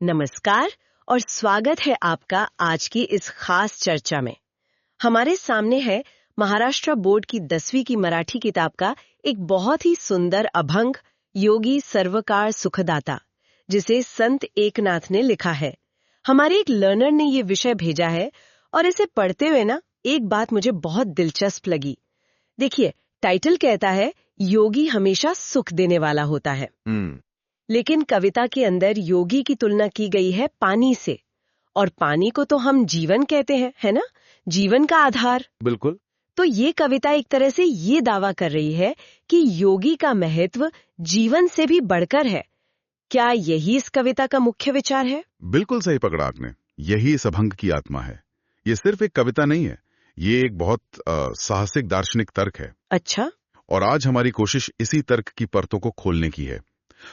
नमस्कार और स्वागत है आपका आज की इस खास चर्चा में। हमारे सामने है महाराष्ट्र बोर्ड की 10वीं की मराठी किताब का एक बहुत ही सुंदर अभंग योगी सर्वकार सुखदाता, जिसे संत एकनाथ ने लिखा है। हमारे एक लर्नर ने ये विषय भेजा है और इसे पढ़ते हुए ना एक बात मुझे बहुत दिलचस्प लगी। देखिए, टाइटल कहता है योगी हमेशा सुख देने वाला होता है, लेकिन कविता के अंदर योगी की तुलना की गई है पानी से, और पानी को तो हम जीवन कहते हैं, है ना? जीवन का आधार। बिल्कुल। तो ये कविता एक तरह से ये दावा कर रही है कि योगी का महत्व जीवन से भी बढ़कर है। क्या यही इस कविता का मुख्य विचार है? बिल्कुल सही पकड़ा आपने। यही इस अभंग की आत्मा है। ये सिर्फ एक कविता नहीं है, ये एक बहुत साहसिक दार्शनिक तर्क है। अच्छा। और आज हमारी कोशिश इसी तर्क की परतों को खोलने की है।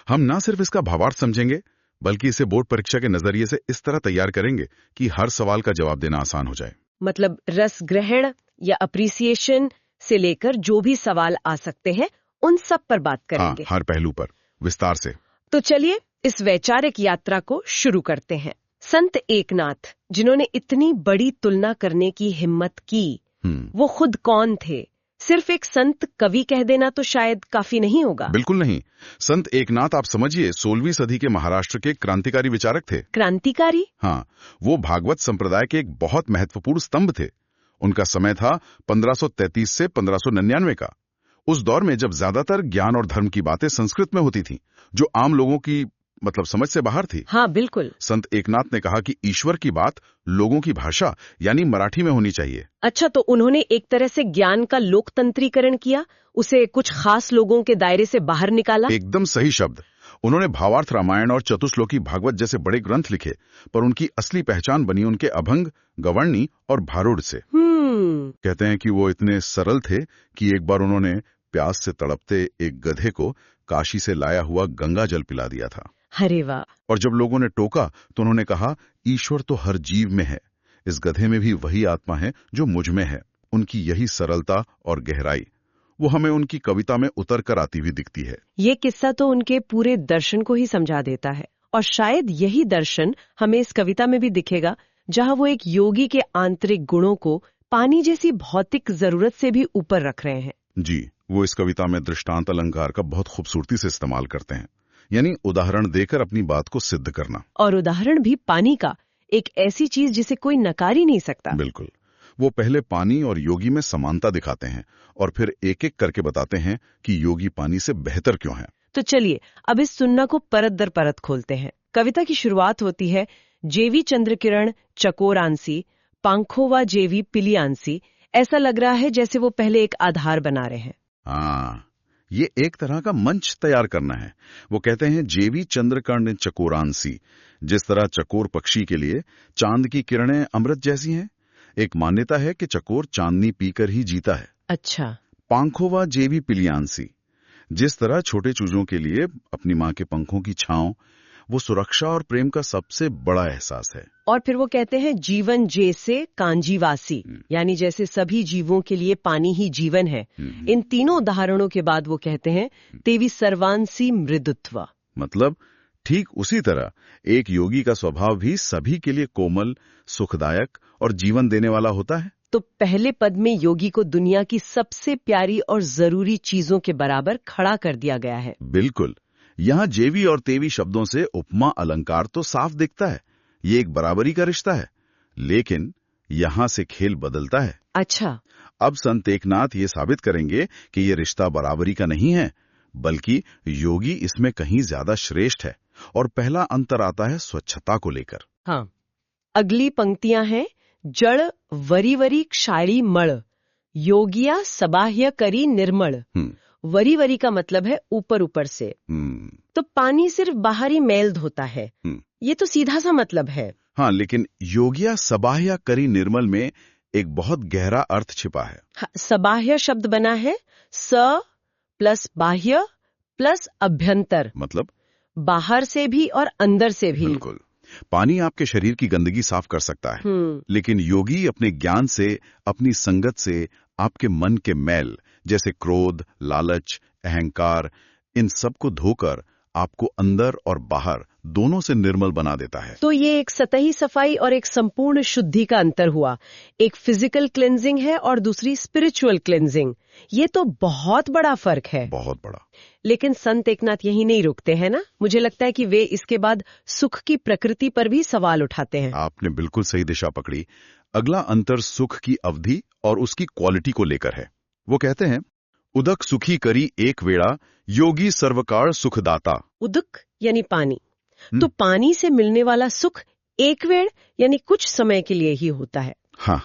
हम ना सिर्फ इसका भावार्थ समझेंगे, बल्कि इसे बोर्ड परीक्षा के नजरिए से इस तरह तैयार करेंगे कि हर सवाल का जवाब देना आसान हो जाए। मतलब रस ग्रहण या अप्रिसिएशन से लेकर जो भी सवाल आ सकते हैं, उन सब पर बात करेंगे। हर पहलू पर विस्तार से। तो चलिए इस वैचारिक यात्रा को शुरू करते हैं। संत एकनाथ, जिन्होंने इतनी बड़ी तुलना करने की हिम्मत की, वो खुद कौन थे? सिर्फ एक संत कवि कह देना तो शायद काफी नहीं होगा। बिल्कुल नहीं। संत एकनाथ, आप समझिए, 16वीं सदी के महाराष्ट्र के क्रांतिकारी विचारक थे। क्रांतिकारी? हाँ, वो भागवत संप्रदाय के एक बहुत महत्वपूर्ण स्तंभ थे। उनका समय था 1533 से 1599 का। उस दौर में जब ज्यादातर ज्ञान और धर्म की बातें संस्कृत में होती थीं, जो आम लोगों की समझ से बाहर थी। हाँ, बिल्कुल। संत एकनाथ ने कहा कि ईश्वर की बात लोगों की भाषा यानी मराठी में होनी चाहिए। अच्छा, तो उन्होंने एक तरह से ज्ञान का लोकतंत्रीकरण किया, उसे कुछ खास लोगों के दायरे से बाहर निकाला। एकदम सही शब्द। उन्होंने भावार्थ रामायण और चतुश्लोकी भागवत जैसे बड़े ग्रंथ लिखे, पर उनकी असली पहचान बनी उनके अभंग, गवर्णी और भारूड से। कहते हैं कि वो इतने सरल थे कि एक बार उन्होंने प्यास से तड़पते एक गधे को काशी से लाया हुआ गंगा जल पिला दिया था। अरे वाह! और जब लोगों ने टोका तो उन्होंने कहा, ईश्वर तो हर जीव में है, इस गधे में भी वही आत्मा है जो मुझ में है। उनकी यही सरलता और गहराई, वो हमें उनकी कविता में उतर कर आती हुई दिखती है। ये किस्सा तो उनके पूरे दर्शन को ही समझा देता है, और शायद यही दर्शन हमें इस कविता में भी दिखेगा, जहां वो एक योगी के आंतरिक गुणों को पानी जैसी भौतिक जरूरत से भी ऊपर रख रहे हैं। जी, वो इस कविता में दृष्टांत अलंकार का बहुत खूबसूरती से इस्तेमाल करते हैं, यानी उदाहरण देकर अपनी बात को सिद्ध करना। और उदाहरण भी पानी का, एक ऐसी चीज जिसे कोई नकार ही नहीं सकता। बिल्कुल। वो पहले पानी और योगी में समानता दिखाते हैं और फिर एक एक करके बताते हैं कि योगी पानी से बेहतर क्यों है। तो चलिए अब इस सुन्ना को परत दर परत खोलते हैं। कविता की शुरुआत होती है, जेवी चंद्रकिरण चकोरांसी पांखोवा जेवी पिलियांसी। ऐसा लग रहा है जैसे वो पहले एक आधार बना रहे हैं। हाँ, ये एक तरह का मंच तैयार करना है। वो कहते हैं, जेवी चंद्रकर्ण चकोरांसी, जिस तरह चकोर पक्षी के लिए चांद की किरणें अमृत जैसी हैं। एक मान्यता है कि चकोर चांदनी पीकर ही जीता है। अच्छा। पांखोवा जेवी पिलियांसी, जिस तरह छोटे चूजों के लिए अपनी माँ के पंखों की छांव वो सुरक्षा और प्रेम का सबसे बड़ा एहसास है। और फिर वो कहते हैं, जीवन जैसे कांजीवासी, यानी जैसे सभी जीवों के लिए पानी ही जीवन है। इन तीनों उदाहरणों के बाद वो कहते हैं, तेवी सर्वांसी मृदुत्व, मतलब ठीक उसी तरह एक योगी का स्वभाव भी सभी के लिए कोमल, सुखदायक और जीवन देने वाला होता है। तो पहले पद में योगी को दुनिया की सबसे प्यारी और जरूरी चीजों के बराबर खड़ा कर दिया गया है। बिल्कुल। यहाँ जेवी और तेवी शब्दों से उपमा अलंकार तो साफ दिखता है, ये एक बराबरी का रिश्ता है। लेकिन यहाँ से खेल बदलता है। अच्छा। अब संत एकनाथ ये साबित करेंगे कि ये रिश्ता बराबरी का नहीं है, बल्कि योगी इसमें कहीं ज्यादा श्रेष्ठ है। और पहला अंतर आता है स्वच्छता को लेकर। हाँ, अगली पंक्तियां हैं, जड़ वरी वरी क्षाड़ी मड़, योगिया सबाह्य करी निर्मल। वरी वरी का मतलब है ऊपर ऊपर से। तो पानी सिर्फ बाहरी मैल धोता है, ये तो सीधा सा मतलब है। हाँ, लेकिन योगिया सबाह्य करी निर्मल में एक बहुत गहरा अर्थ छिपा है। हाँ, सबाह्य शब्द बना है स प्लस बाह्य प्लस अभ्यंतर, मतलब बाहर से भी और अंदर से भी। बिल्कुल। पानी आपके शरीर की गंदगी साफ कर सकता है, लेकिन योगी अपने ज्ञान से, अपनी संगत से आपके मन के मैल जैसे क्रोध, लालच, अहंकार, इन सब को धोकर आपको अंदर और बाहर दोनों से निर्मल बना देता है। तो ये एक सतही सफाई और एक संपूर्ण शुद्धि का अंतर हुआ। एक फिजिकल क्लेंजिंग है और दूसरी स्पिरिचुअल क्लेंजिंग। ये तो बहुत बड़ा फर्क है। बहुत बड़ा। लेकिन संत एकनाथ यही नहीं रुकते हैं ना। मुझे लगता है कि वे इसके बाद सुख की प्रकृति पर भी सवाल उठाते हैं। आपने बिल्कुल सही दिशा पकड़ी। अगला अंतर सुख की अवधि और उसकी क्वालिटी को लेकर है। वो कहते हैं, उदक सुखी करी एक वेड़ा, योगी सर्वकाल सुखदाता। उदक यानी पानी। तो पानी से मिलने वाला सुख एक वेड़ यानी कुछ समय के लिए ही होता है। हाँ।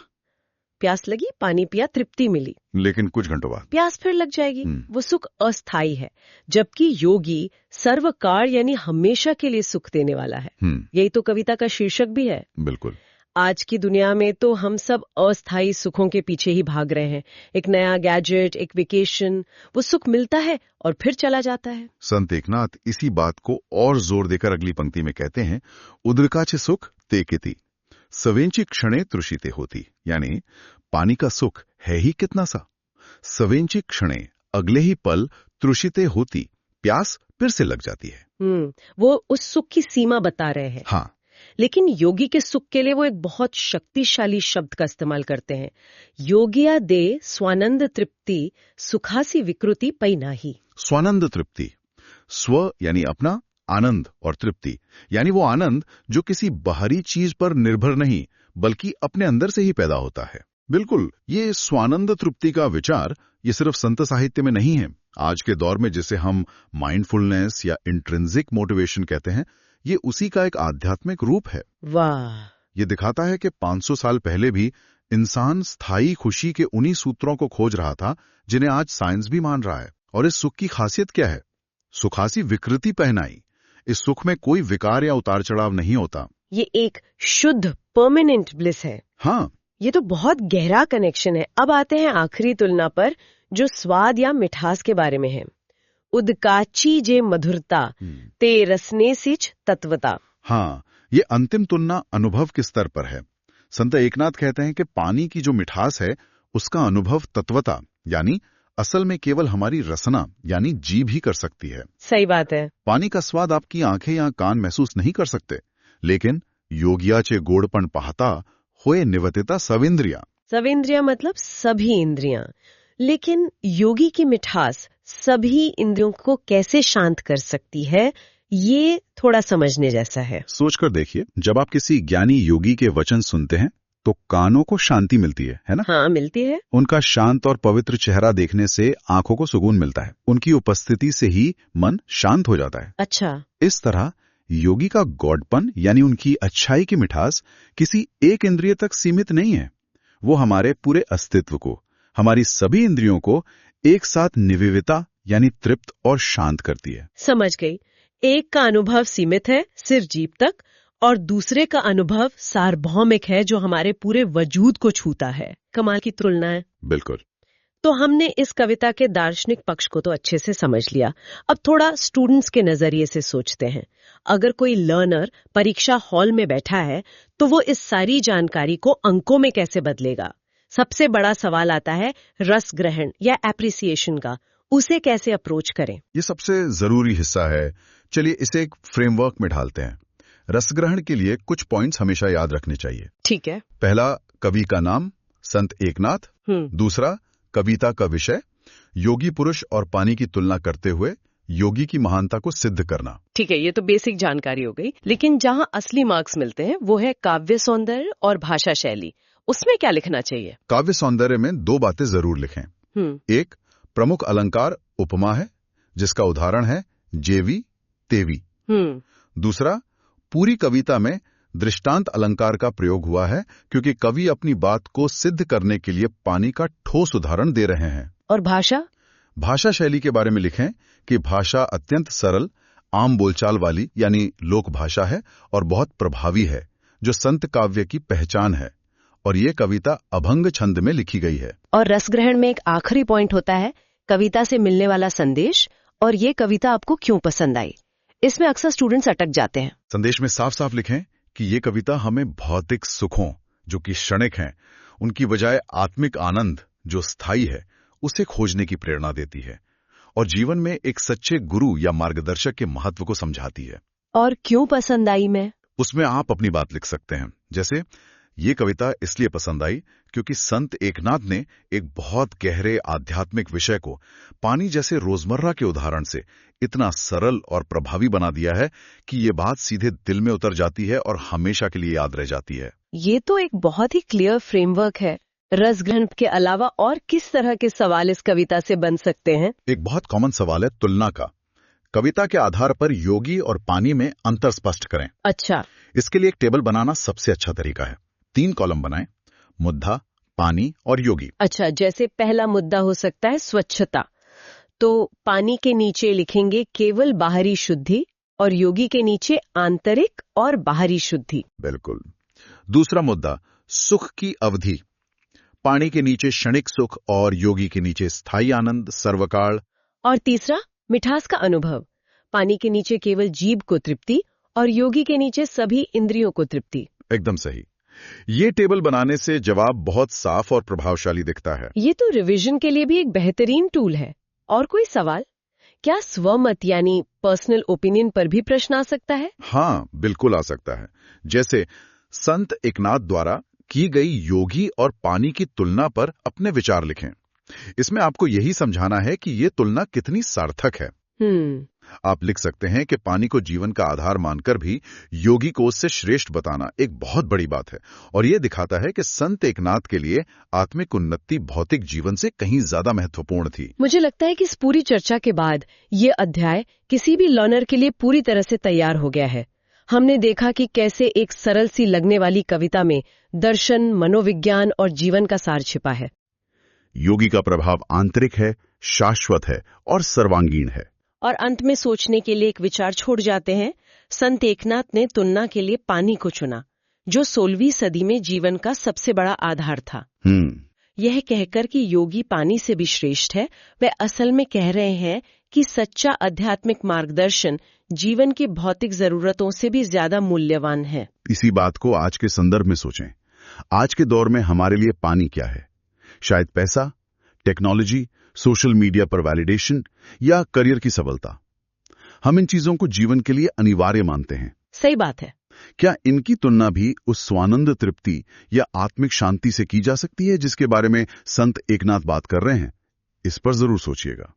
प्यास लगी, पानी पिया, तृप्ति मिली, लेकिन कुछ घंटों बाद प्यास फिर लग जाएगी। वो सुख अस्थायी है। जबकि योगी सर्वकाल यानी हमेशा के लिए सुख देने वाला है। यही तो कविता का शीर्षक भी है। बिल्कुल। आज की दुनिया में तो हम सब अस्थायी सुखों के पीछे ही भाग रहे हैं। एक नया गैजेट, एक वेकेशन, वो सुख मिलता है और फिर चला जाता है। संत एकनाथ इसी बात को और जोर देकर अगली पंक्ति में कहते हैं, उदकाचे सुख ते किति, सवेंची क्षणे तृषिते होती। यानी पानी का सुख है ही कितना सा, सवेंची क्षणे अगले ही पल तृषिते होती, प्यास फिर से लग जाती है। वो उस सुख की सीमा बता रहे हैं। हाँ। लेकिन योगी के सुख के लिए वो एक बहुत शक्तिशाली शब्द का इस्तेमाल करते हैं। योगिया दे स्वानंद तृप्ति, सुखासी विकृति पई नाही। स्वानंद तृप्ति, स्व यानी अपना, आनंद और तृप्ति यानी वो आनंद जो किसी बाहरी चीज पर निर्भर नहीं बल्कि अपने अंदर से ही पैदा होता है। बिल्कुल, ये स्वानंद तृप्ति का विचार ये सिर्फ संत साहित्य में नहीं है। आज के दौर में जिसे हम माइंडफुलनेस या इंट्रिंसिक मोटिवेशन कहते हैं, ये उसी का एक आध्यात्मिक रूप है। वाह! ये दिखाता है कि 500 साल पहले भी इंसान स्थायी खुशी के उन्हीं सूत्रों को खोज रहा था जिन्हें आज साइंस भी मान रहा है। और इस सुख की खासियत क्या है? सुखासी विकृति पहनाई। इस सुख में कोई विकार या उतार चढ़ाव नहीं होता। ये एक शुद्ध परमानेंट ब्लिस है। हाँ, ये तो बहुत गहरा कनेक्शन है। अब आते हैं आखिरी तुलना पर, जो स्वाद या मिठास के बारे में है। उदकाची जे मधुरता, ते रसने सिच तत्वता। हाँ, ये अंतिम तुलना अनुभव के स्तर पर है। संत एकनाथ कहते हैं कि पानी की जो मिठास है उसका अनुभव तत्वता यानी असल में केवल हमारी रसना यानी जीभ ही कर सकती है। सही बात है। पानी का स्वाद आपकी आंखें या कान महसूस नहीं कर सकते, लेकिन योगियाचे गोड़पण पाहता होए निवतिता सवेंद्रिया। सवेंद्रिया मतलब सभी इंद्रियां। लेकिन योगी की मिठास सभी इंद्रियों को कैसे शांत कर सकती है, ये थोड़ा समझने जैसा है। सोचकर देखिए, जब आप किसी ज्ञानी योगी के वचन सुनते हैं तो कानों को शांति मिलती है ना? हाँ, मिलती है। उनका शांत और पवित्र चेहरा देखने से आंखों को सुकून मिलता है। उनकी उपस्थिति से ही मन शांत हो जाता है। अच्छा। इस तरह योगी का गॉडपन यानी उनकी अच्छाई की मिठास किसी एक इंद्रिय तक सीमित नहीं है। वो हमारे पूरे अस्तित्व को, हमारी सभी इंद्रियों को एक साथ निविविता यानी तृप्त और शांत करती है। समझ गई। एक का अनुभव सीमित है सिर्फ जीभ तक, और दूसरे का अनुभव सार्वभौमिक है जो हमारे पूरे वजूद को छूता है। कमाल की तुलना है। बिल्कुल। तो हमने इस कविता के दार्शनिक पक्ष को तो अच्छे से समझ लिया। अब थोड़ा स्टूडेंट्स के नजरिए से सोचते हैं। अगर कोई लर्नर परीक्षा हॉल में बैठा है तो वो इस सारी जानकारी को अंकों में कैसे बदलेगा? सबसे बड़ा सवाल आता है रस ग्रहण या एप्रिसिएशन का। उसे कैसे अप्रोच करें? ये सबसे जरूरी हिस्सा है। चलिए इसे एक फ्रेमवर्क में ढालते हैं। रसग्रहण के लिए कुछ पॉइंट्स हमेशा याद रखने चाहिए। ठीक है। पहला, कवि का नाम संत एकनाथ। दूसरा, कविता का विषय, योगी पुरुष और पानी की तुलना करते हुए योगी की महानता को सिद्ध करना। ठीक है, ये तो बेसिक जानकारी हो गई। लेकिन जहाँ असली मार्क्स मिलते हैं वो है काव्य सौंदर्य और भाषा शैली। उसमें क्या लिखना चाहिए? काव्य सौंदर्य में 2 बातें जरूर लिखें। एक, प्रमुख अलंकार उपमा है जिसका उदाहरण है जेवी तेवी। दूसरा, पूरी कविता में दृष्टांत अलंकार का प्रयोग हुआ है क्योंकि कवि अपनी बात को सिद्ध करने के लिए पानी का ठोस उदाहरण दे रहे हैं। और भाषा? भाषा शैली के बारे में लिखें कि भाषा अत्यंत सरल, आम बोलचाल वाली यानी लोक भाषा है और बहुत प्रभावी है, जो संत काव्य की पहचान है। और ये कविता अभंग छंद में लिखी गई है। और रसग्रहण में एक आखिरी पॉइंट होता है कविता से मिलने वाला संदेश और ये कविता आपको क्यों पसंद आई। इसमें अक्सर स्टूडेंट्स अटक जाते हैं। संदेश में साफ साफ लिखें कि ये कविता हमें भौतिक सुखों जो कि क्षणिक हैं, उनकी बजाय आत्मिक आनंद जो स्थायी है, उसे खोजने की प्रेरणा देती है। और जीवन में एक सच्चे गुरु या मार्गदर्शक के महत्व को समझाती है। और क्यों पसंद आई मैं? उसमें आप अपनी बात लिख सकते हैं। जैसे, ये कविता इसलिए पसंद आई क्योंकि संत एकनाथ ने एक बहुत गहरे आध्यात्मिक विषय को पानी जैसे रोजमर्रा के उदाहरण से इतना सरल और प्रभावी बना दिया है कि ये बात सीधे दिल में उतर जाती है और हमेशा के लिए याद रह जाती है। ये तो एक बहुत ही क्लियर फ्रेमवर्क है। रस ग्रंथ के अलावा और किस तरह के सवाल इस कविता से बन सकते हैं? एक बहुत कॉमन सवाल है तुलना का। कविता के आधार पर योगी और पानी में अंतर स्पष्ट करें। अच्छा। इसके लिए एक टेबल बनाना सबसे अच्छा तरीका है। 3 कॉलम बनाएं, मुद्दा, पानी और योगी। अच्छा, जैसे पहला मुद्दा हो सकता है स्वच्छता, तो पानी के नीचे लिखेंगे केवल बाहरी शुद्धि और योगी के नीचे आंतरिक और बाहरी शुद्धि। बिल्कुल। दूसरा मुद्दा सुख की अवधि, पानी के नीचे क्षणिक सुख और योगी के नीचे स्थायी आनंद सर्वकाल। और तीसरा मिठास का अनुभव, पानी के नीचे केवल जीभ को तृप्ति और योगी के नीचे सभी इंद्रियों को तृप्ति। एकदम सही। ये टेबल बनाने से जवाब बहुत साफ और प्रभावशाली दिखता है। ये तो रिवीजन के लिए भी एक बेहतरीन टूल है। और कोई सवाल? क्या स्वमत यानी पर्सनल ओपिनियन पर भी प्रश्न आ सकता है? हाँ, बिल्कुल आ सकता है। जैसे, संत एकनाथ द्वारा की गई योगी और पानी की तुलना पर अपने विचार लिखें। इसमें आपको यही समझाना है कि ये तुलना कितनी सार्थक है। आप लिख सकते हैं कि पानी को जीवन का आधार मानकर भी योगी को उससे श्रेष्ठ बताना एक बहुत बड़ी बात है, और ये दिखाता है कि संत एकनाथ के लिए आत्मिक उन्नति भौतिक जीवन से कहीं ज्यादा महत्वपूर्ण थी। मुझे लगता है कि इस पूरी चर्चा के बाद ये अध्याय किसी भी लर्नर के लिए पूरी तरह से तैयार हो गया है। हमने देखा कि कैसे एक सरल सी लगने वाली कविता में दर्शन, मनोविज्ञान और जीवन का सार छिपा है। योगी का प्रभाव आंतरिक है, शाश्वत है और सर्वांगीण है। और अंत में सोचने के लिए एक विचार छोड़ जाते हैं। संत एकनाथ ने तुलना के लिए पानी को चुना, जो 16वीं सदी में जीवन का सबसे बड़ा आधार था। यह कहकर कि योगी पानी से भी श्रेष्ठ है, वे असल में कह रहे हैं कि सच्चा आध्यात्मिक मार्गदर्शन जीवन की भौतिक जरूरतों से भी ज्यादा मूल्यवान है। इसी बात को आज के संदर्भ में सोचें। आज के दौर में हमारे लिए पानी क्या है? शायद पैसा, टेक्नोलॉजी, सोशल मीडिया पर वैलिडेशन या करियर की सफलता। हम इन चीजों को जीवन के लिए अनिवार्य मानते हैं। सही बात है। क्या इनकी तुलना भी उस स्वानंद तृप्ति या आत्मिक शांति से की जा सकती है जिसके बारे में संत एकनाथ बात कर रहे हैं? इस पर जरूर सोचिएगा।